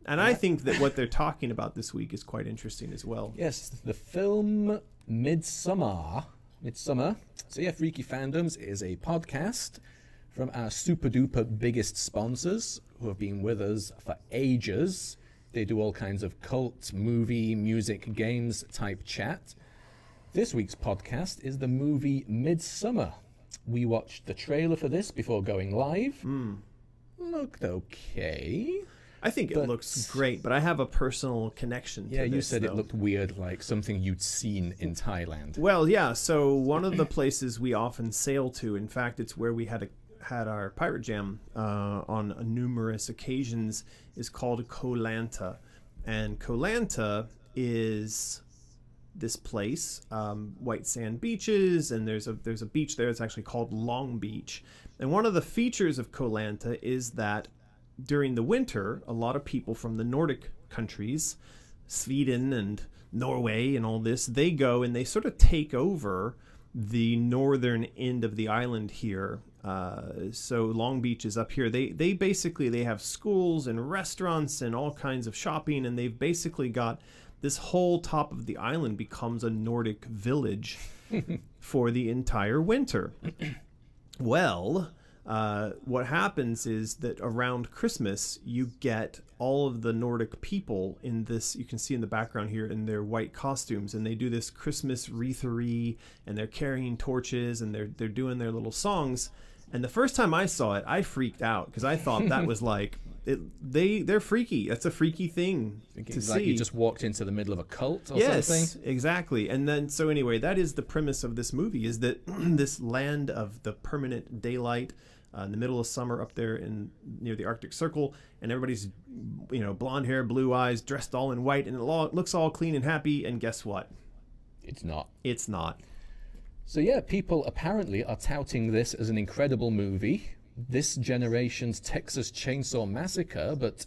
And I think that what they're talking about this week is quite interesting as well. Yes, the film Midsommar. So yeah, Freaky Fandoms is a podcast from our super duper biggest sponsors who have been with us for ages. They do all kinds of cult, movie, music, games type chat. This week's podcast is the movie Midsommar. We watched the trailer for this before going live. Looked okay. I think it looks great, but I have a personal connection to this. Yeah, you said it looked weird, like something you'd seen in Thailand. Well, yeah, so one of the places we often sail to, in fact, it's where we had our pirate jam on numerous occasions, is called Koh Lanta. And Koh Lanta is this place, white sand beaches, and there's a beach there that's actually called Long Beach. And one of the features of Koh Lanta is that during the winter, a lot of people from the Nordic countries, Sweden and Norway and all this, they go and they sort of take over the northern end of the island here. So Long Beach is up here. They basically, they have schools and restaurants and all kinds of shopping, and they've basically got this whole top of the island becomes a Nordic village for the entire winter. Well, what happens is that around Christmas, you get all of the Nordic people in this, you can see in the background here, in their white costumes, and they do this Christmas wreathery, and they're carrying torches, and they're doing their little songs. And the first time I saw it, I freaked out because I thought that was like, they're freaky. That's a freaky thing to see. Like you just walked into the middle of a cult or something? Yes, exactly. And then, so anyway, that is the premise of this movie, is that this land of the permanent daylight, in the middle of summer up there near the Arctic Circle, and everybody's, blonde hair, blue eyes, dressed all in white, and it looks all clean and happy, and guess what? It's not. It's not. So yeah, people apparently are touting this as an incredible movie, this generation's Texas Chainsaw Massacre, but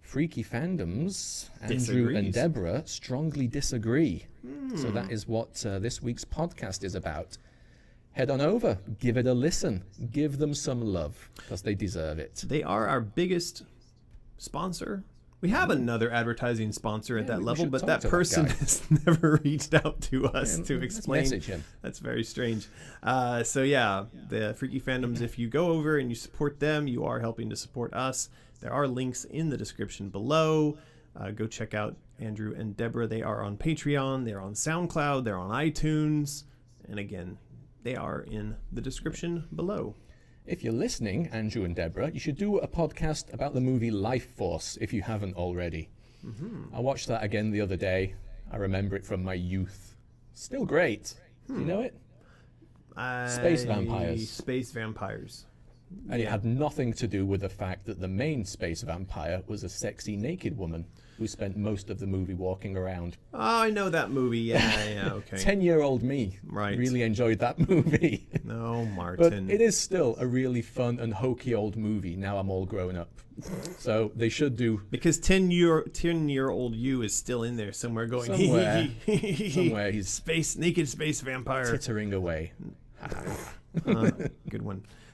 Freaky Fandoms, Andrew and Deborah, strongly disagree. So that is what this week's podcast is about. Head on over, give it a listen, give them some love, because they deserve it. They are our biggest sponsor. We have another advertising sponsor at that level, but that person has never reached out to us to explain. Message him. That's very strange. So yeah, the Freaky Fandoms, if you go over and you support them, you are helping to support us. There are links in the description below. Go check out Andrew and Deborah. They are on Patreon, they're on SoundCloud, they're on iTunes, and again, they are in the description below. If you're listening, Andrew and Deborah, you should do a podcast about the movie Life Force if you haven't already. I watched that again the other day. I remember it from my youth. Still great. Do you know it? Space vampires. Space vampires. And it had nothing to do with the fact that the main space vampire was a sexy naked woman who spent most of the movie walking around. Oh, I know that movie. Yeah, okay. 10-year-old me really enjoyed that movie. No, Martin. But it is still a really fun and hokey old movie. Now I'm all grown up. So they should do... Because 10-year-old you is still in there somewhere going... Somewhere he's... Naked space vampire. Tittering away. Good one.